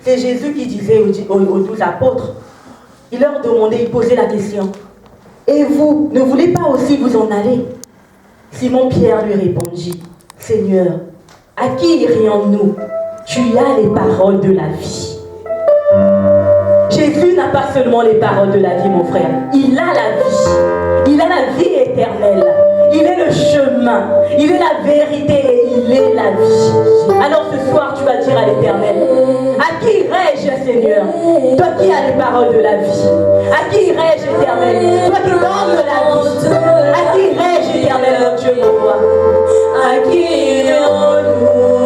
C'est Jésus qui disait aux 12 apôtres, il leur demandait, il posait la question, et vous, ne voulez pas aussi vous en aller? Simon-Pierre lui répondit, Seigneur, à qui irions-nous? Tu as les paroles de la vie. Jésus n'a pas seulement les paroles de la vie, mon frère. Il a la vie. Il a la vie éternelle. Il est le chemin. Il est la vérité et il est la vie. Alors ce soir, tu vas dire à l'Éternel, à qui irai-je, Seigneur? Toi qui as les paroles de la vie. À qui irai-je, Éternel? Toi qui donnes la vie. À qui irai-je, Éternel, mon Dieu, mon roi? À qui irions-nous?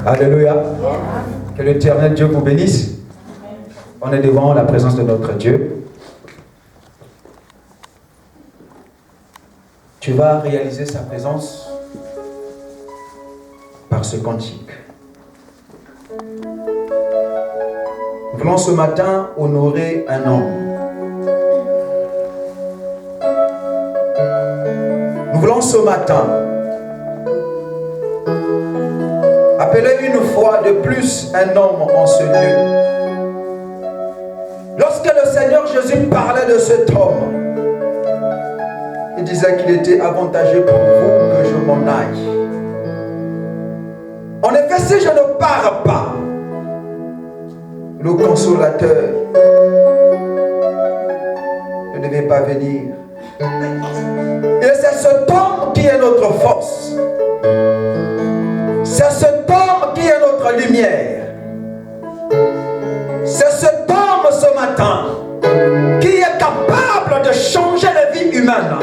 Alléluia. Que l'Éternel Dieu vous bénisse. On est devant la présence de notre Dieu. Tu vas réaliser sa présence par ce cantique. Nous voulons ce matin honorer un homme. Nous voulons ce matin appeler une fois de plus un homme en ce lieu. Lorsque le Seigneur Jésus parlait de cet homme, il disait qu'il était avantageux pour vous que je m'en aille. En effet, si je ne pars pas, le consolateur ne devait pas venir. Et c'est cet homme qui est notre force. C'est cet homme qui est notre lumière. C'est cet homme ce matin qui est capable de changer la vie humaine.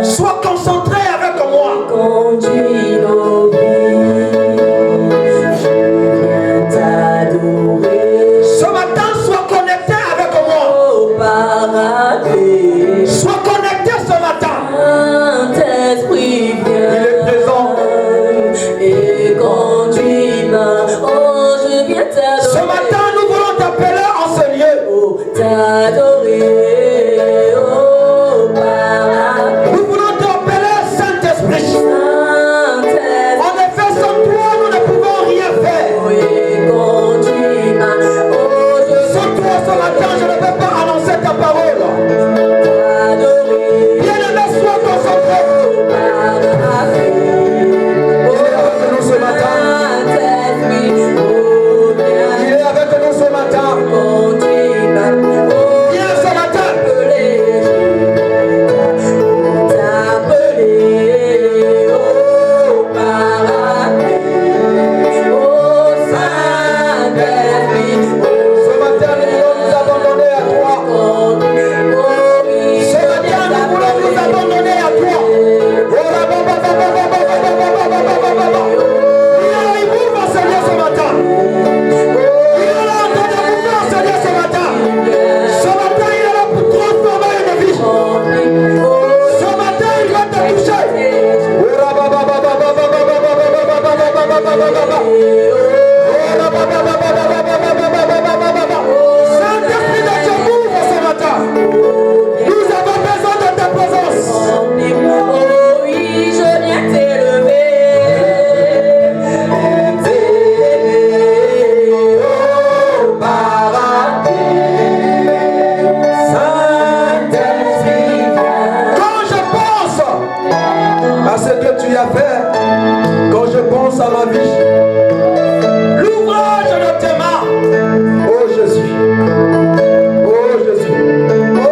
Sois concentré avec moi. à ma vie. L'ouvrage de tes mains. Oh Jésus. Oh Jésus. Oh.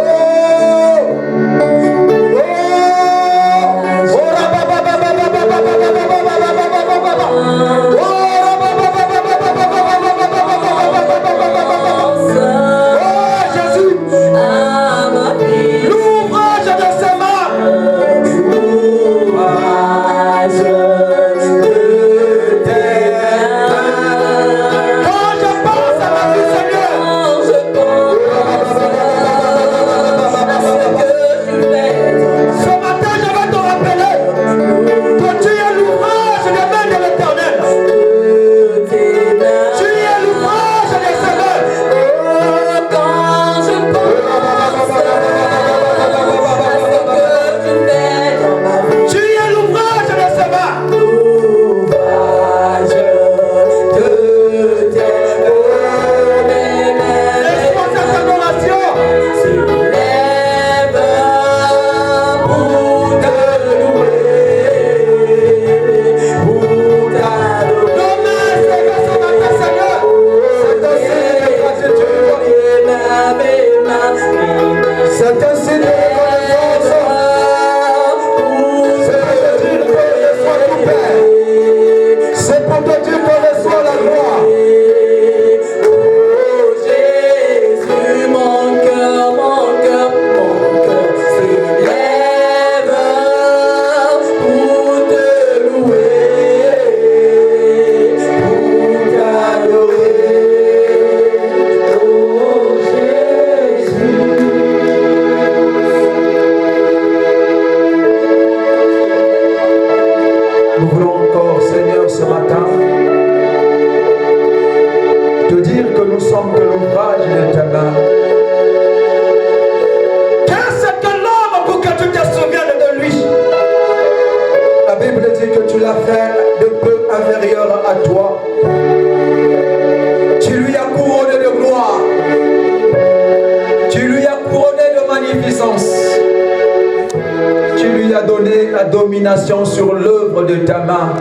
Sur l'œuvre de ta main.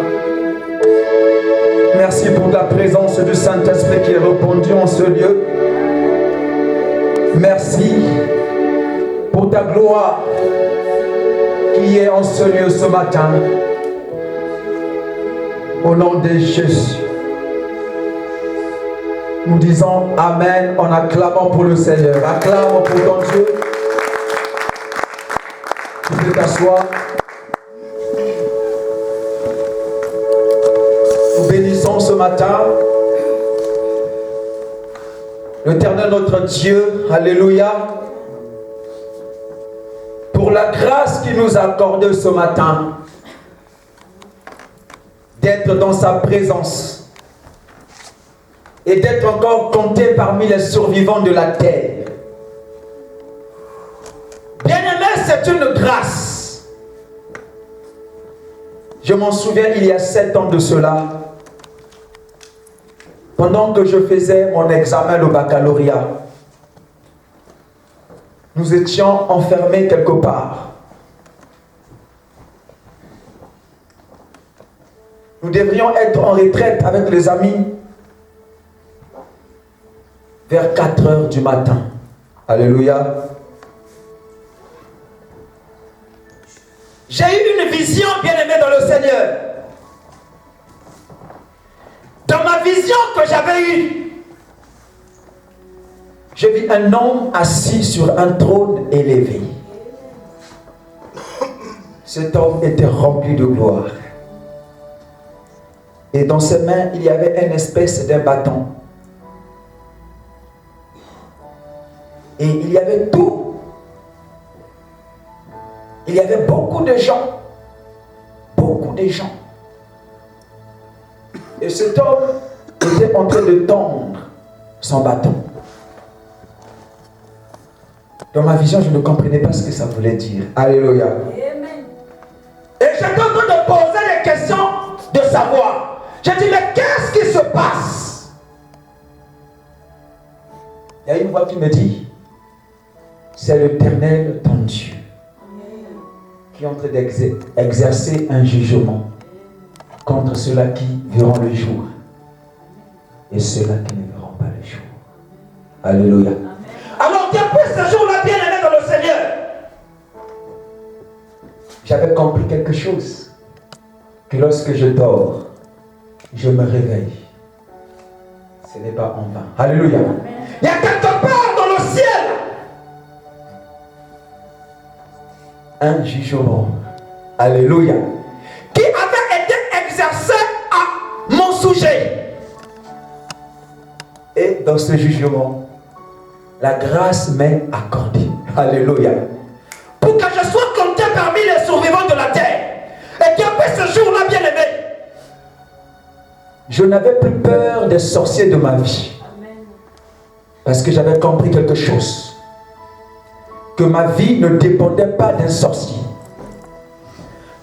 Merci pour la présence du Saint-Esprit qui est répandu en ce lieu. Merci pour ta gloire qui est en ce lieu ce matin. Au nom de Jésus, nous disons Amen en acclamant pour le Seigneur. Acclame pour ton Dieu. Tu peux t'asseoir. Bénissons ce matin l'Éternel notre Dieu, alléluia, pour la grâce qu'il nous a accordée ce matin d'être dans sa présence et d'être encore compté parmi les survivants de la terre. Bien-aimé, c'est une grâce. Je m'en souviens il y a 7 ans de cela. Pendant que je faisais mon examen au baccalauréat, nous étions enfermés quelque part. Nous devrions être en retraite avec les amis vers 4 heures du matin. Alléluia. J'ai eu une vision, bien-aimée dans le Seigneur. Dans ma vision que j'avais eue, j'ai vu un homme assis sur un trône élevé. Cet homme était rempli de gloire. Et dans ses mains, il y avait une espèce d'un bâton. Et il y avait tout. Il y avait beaucoup de gens. Beaucoup de gens. Et cet homme était en train de tendre son bâton. Dans ma vision, je ne comprenais pas ce que ça voulait dire. Alléluia. Amen. Et j'étais en train de poser des questions de savoir. J'ai dit, mais qu'est-ce qui se passe? Il y a une voix qui me dit, c'est l'Éternel ton Dieu qui est en train d'exercer un jugement. contre ceux-là qui verront le jour et ceux-là qui ne verront pas le jour. Alléluia. Alors depuis ce jour-là, bien aimé dans le Seigneur, j'avais compris quelque chose, que lorsque je dors, je me réveille. Ce n'est pas en vain. Alléluia. Il y a quelque part dans le ciel un jugement. Alléluia. Qui avait été exercé à mon sujet. Et dans ce jugement, la grâce m'est accordée. Alléluia. Pour que je sois compté parmi les survivants de la terre. Et qu'après ce jour-là, bien aimé, je n'avais plus peur des sorciers de ma vie. Parce que j'avais compris quelque chose. Que ma vie ne dépendait pas d'un sorcier.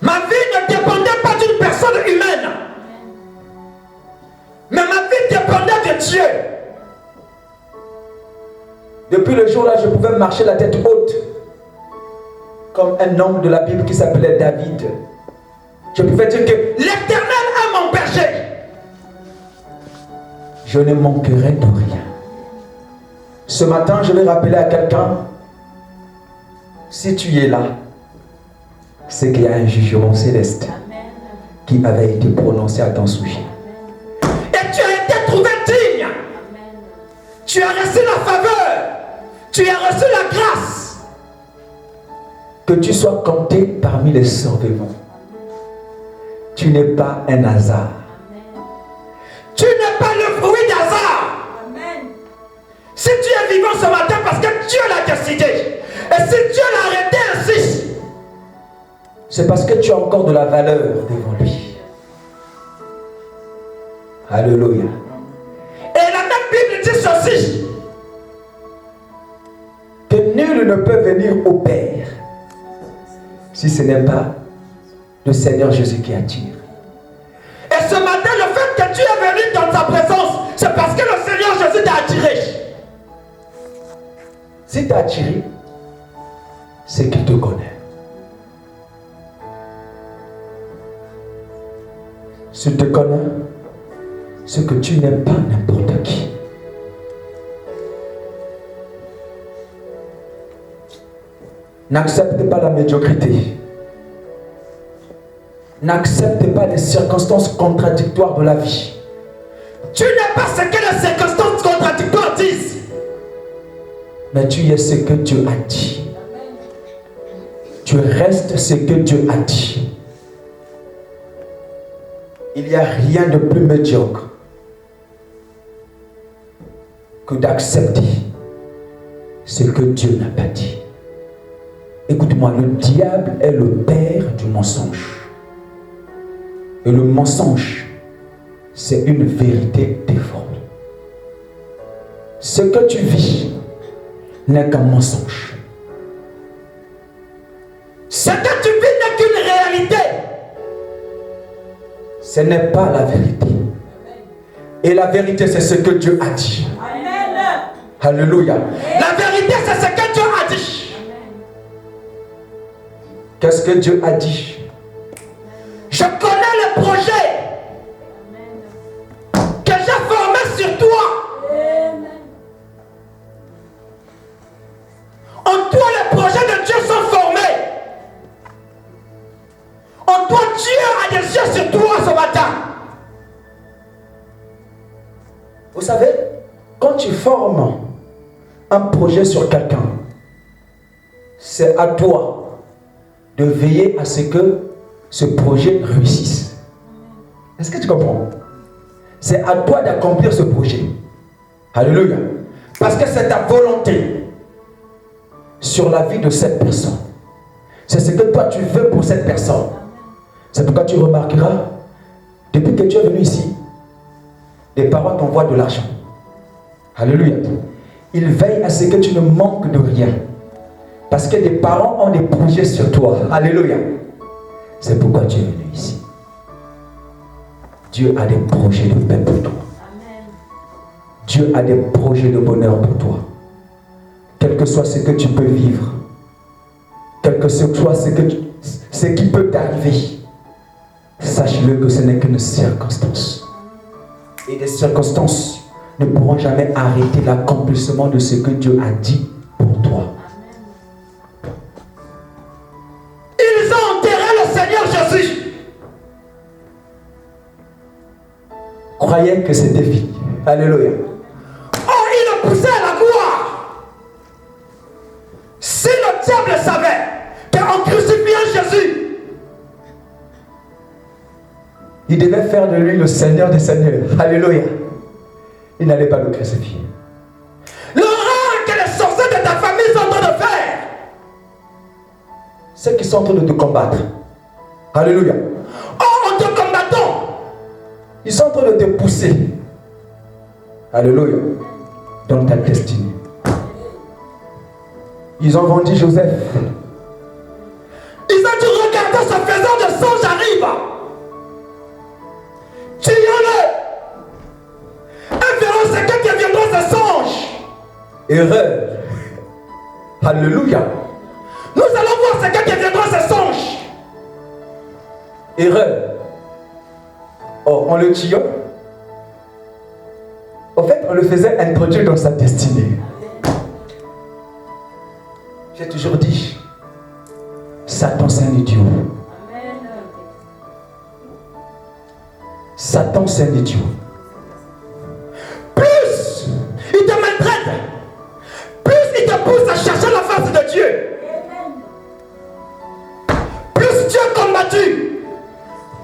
Ma vie ne dépendait pas d'une personne humaine. Mais ma vie dépendait de Dieu. Depuis le jour-là, je pouvais marcher la tête haute. Comme un homme de la Bible qui s'appelait David. Je pouvais dire que l'Éternel est mon berger. Je ne manquerai de rien. Ce matin, je vais rappeler à quelqu'un, si tu es là, c'est qu'il y a un jugement céleste qui avait été prononcé à ton sujet. Et tu as été trouvé digne. Tu as reçu la faveur. Tu as reçu la grâce. Que tu sois compté parmi les survivants. Tu n'es pas un hasard. Tu n'es pas le fruit d'hasard. Si tu es vivant ce matin parce que Dieu l'a décidé, et si Dieu l'a arrêté ainsi, c'est parce que tu as encore de la valeur devant lui. Alléluia. Et la même Bible dit ceci, que nul ne peut venir au Père si ce n'est pas le Seigneur Jésus qui attire. Et ce matin, le fait que tu es venu dans sa présence, c'est parce que le Seigneur Jésus t'a attiré. Si tu es attiré, c'est qu'il te connaît. S'il te connaît, c'est que tu n'es pas n'importe qui. N'accepte pas la médiocrité. N'accepte pas les circonstances contradictoires de la vie. Tu n'es pas ce que les circonstances contradictoires disent. Mais tu es ce que Dieu a dit. Tu restes ce que Dieu a dit. Il n'y a rien de plus médiocre que d'accepter ce que Dieu n'a pas dit. Écoute-moi, le diable est le père du mensonge. Et le mensonge, c'est une vérité déformée. Ce que tu vis n'est qu'un mensonge. Ce que tu vis n'est qu'une réalité. Ce n'est pas la vérité. Et la vérité, c'est ce que Dieu a dit. Amen. Alléluia. La vérité, c'est ce que Dieu a dit. Qu'est-ce que Dieu a dit? Je connais le projet que j'ai formé sur toi. En toi, les projets de Dieu sont formés. En toi, Dieu a des yeux sur toi ce matin. Vous savez, quand tu formes un projet sur quelqu'un, c'est à toi de veiller à ce que ce projet réussisse. Est-ce que tu comprends? C'est à toi d'accomplir ce projet. Alléluia. Parce que c'est ta volonté sur la vie de cette personne. C'est ce que toi tu veux pour cette personne. C'est pourquoi tu remarqueras, depuis que tu es venu ici, les parents t'envoient de l'argent. Alléluia. Ils veillent à ce que tu ne manques de rien. Parce que les parents ont des projets sur toi. Alléluia. C'est pourquoi tu es venu ici. Dieu a des projets de paix pour toi. Amen. Dieu a des projets de bonheur pour toi. Quel que soit ce que tu peux vivre, quel que soit ce qui peut t'arriver, sache-le que ce n'est qu'une circonstance. Et les circonstances ne pourront jamais arrêter l'accomplissement de ce que Dieu a dit pour toi. Ils ont enterré le Seigneur Jésus. Croyaient que c'était fini. Alléluia. Oh, il le poussait à la gloire. Si le diable savait qu'en crucifiant Jésus, il devait faire de lui le Seigneur des Seigneurs. Alléluia. Il n'allait pas le crucifier. L'horreur que les sorciers de ta famille sont en train de faire, ceux qui sont en train de te combattre. Alléluia. Oh, en te combattant, ils sont en train de te pousser. Alléluia. Dans ta destinée. Ils ont vendu Joseph. Ils ont dit, regardez ce faisant de sang, j'arrive. Tuons-le. Et verrons ce que deviendront ces songes. Erreur. Alléluia. Nous allons voir ce que deviendront ces songes. Erreur. Oh, en le tuant, en fait, on le faisait introduire dans sa destinée. J'ai toujours dit, Satan c'est un idiot. Satan c'est un idiot. Plus il te maltraite, plus il te pousse à chercher la face de Dieu. Plus Dieu est combattu,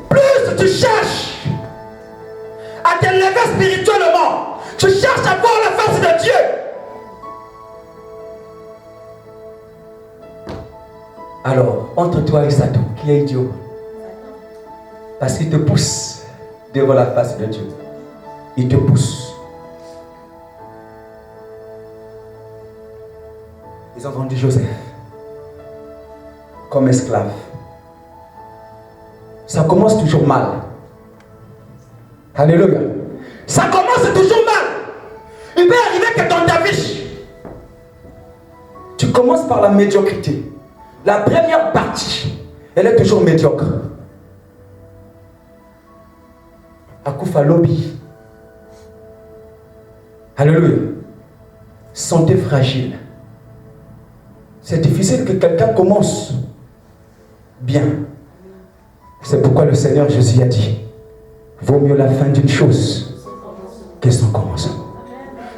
plus tu cherches à t'élever spirituellement. Tu cherches à voir la face de Dieu. Alors, entre toi et Satan, qui est idiot? Parce qu'il te pousse devant la face de Dieu. Il te pousse. Ils ont vendu Joseph comme esclave. Ça commence toujours mal. Alléluia. Ça commence toujours mal. Il peut arriver que dans ta vie, tu commences par la médiocrité. La première partie, elle est toujours médiocre. Akufa lobby. Alléluia. Santé fragile. C'est difficile que quelqu'un commence bien. C'est pourquoi le Seigneur Jésus a dit, vaut mieux la fin d'une chose que son commencement.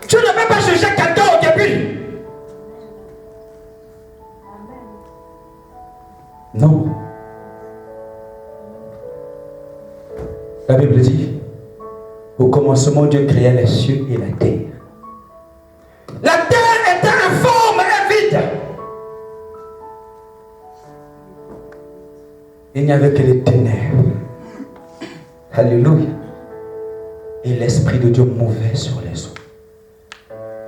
Tu ne peux pas juger quelqu'un au début. Non. La Bible dit, au commencement, Dieu créa les cieux et la terre. La terre était informe et vide. Il n'y avait que les ténèbres. Alléluia. Et l'Esprit de Dieu mouvait sur les eaux.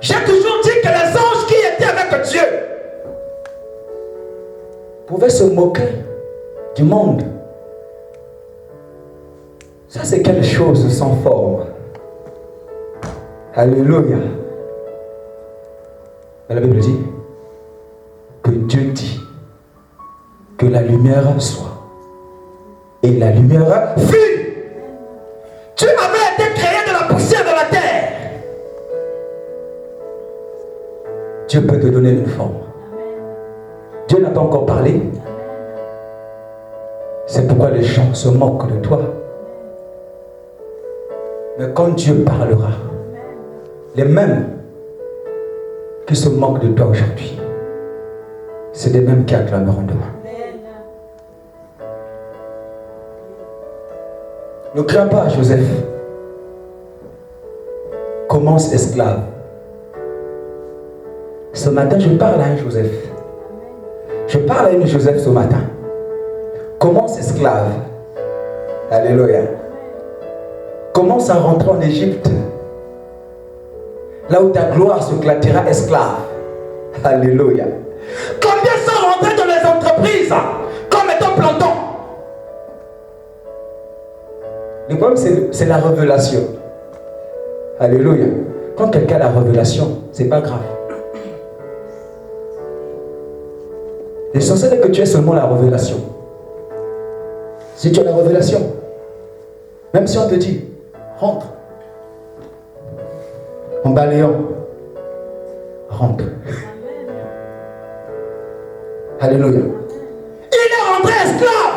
J'ai toujours dit que les anges qui étaient avec Dieu pouvaient se moquer du monde. Ça, c'est quelque chose sans forme. Alléluia. La Bible dit que Dieu dit que la lumière soit. Et la lumière fut. Tu avais été créé de la poussière de la terre. Dieu peut te donner une forme. Dieu n'a pas encore parlé. C'est pourquoi les gens se moquent de toi. Mais quand Dieu parlera, les mêmes qui se moquent de toi aujourd'hui, c'est les mêmes qui acclameront demain. Ne crains pas, Joseph. Commence esclave. Ce matin, je parle à un Joseph. Je parle à une Joseph ce matin. Commence esclave. Alléluia. Commence à rentrer en Égypte. Là où ta gloire se éclatera esclave. Alléluia. Combien sont rentrés dans les entreprises comme étant plantons? Le problème, c'est la révélation. Alléluia. Quand quelqu'un a la révélation, c'est pas grave. L'essentiel est que tu aies seulement la révélation. Si tu as la révélation, Même si on te dit, rentre. En balayant, rentre. Alléluia. Il est rentré esclave.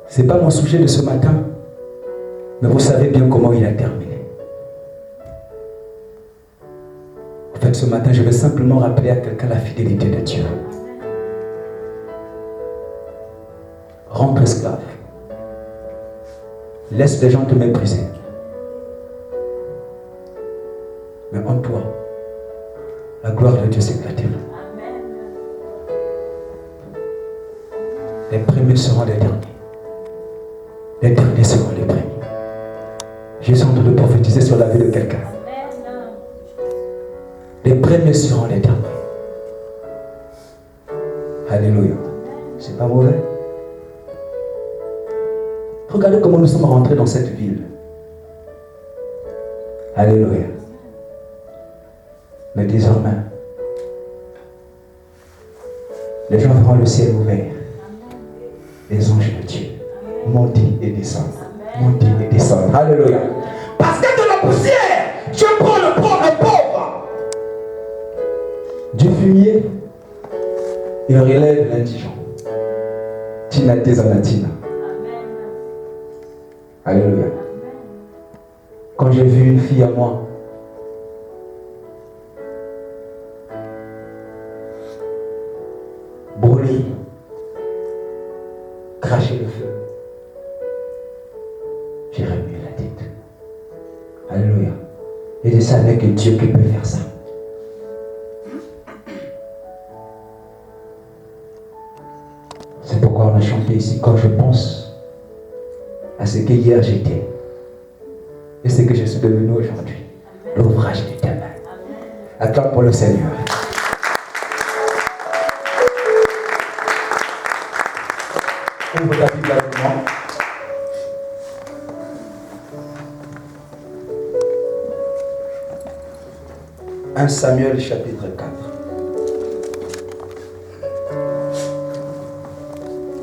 Ce n'est pas mon sujet de ce matin, mais vous savez bien comment il a terminé. En fait, ce matin, je vais simplement rappeler à quelqu'un la fidélité de Dieu. Rentre esclave. Laisse les gens te mépriser. Mais en toi, la gloire de Dieu s'éclatera. Les premiers seront les derniers. Les derniers seront les premiers. Jésus est en train de prophétiser sur la vie de quelqu'un. Les premiers seront les derniers. Alléluia. C'est pas mauvais. Regardez comment nous sommes rentrés dans cette ville. Alléluia. Mais désormais, les gens verront le ciel ouvert. Les anges de Dieu monter et descendre. Monter et descendre. Alléluia. Parce que de la poussière, je prends le pauvre. Du fumier, il relève l'indigent. Tina Tezanatina. Alléluia. Quand j'ai vu une fille à moi, brûler, cracher le feu, j'ai remué la tête. Alléluia. Et je savais que Dieu peut faire ça. C'est pourquoi on a chanté ici. Quand je pense à ce que hier j'étais et ce que je suis devenu aujourd'hui, l'ouvrage de ta main. Acclame pour le Seigneur. Ouvre ta Bible avec moi. « 1 Samuel chapitre 4.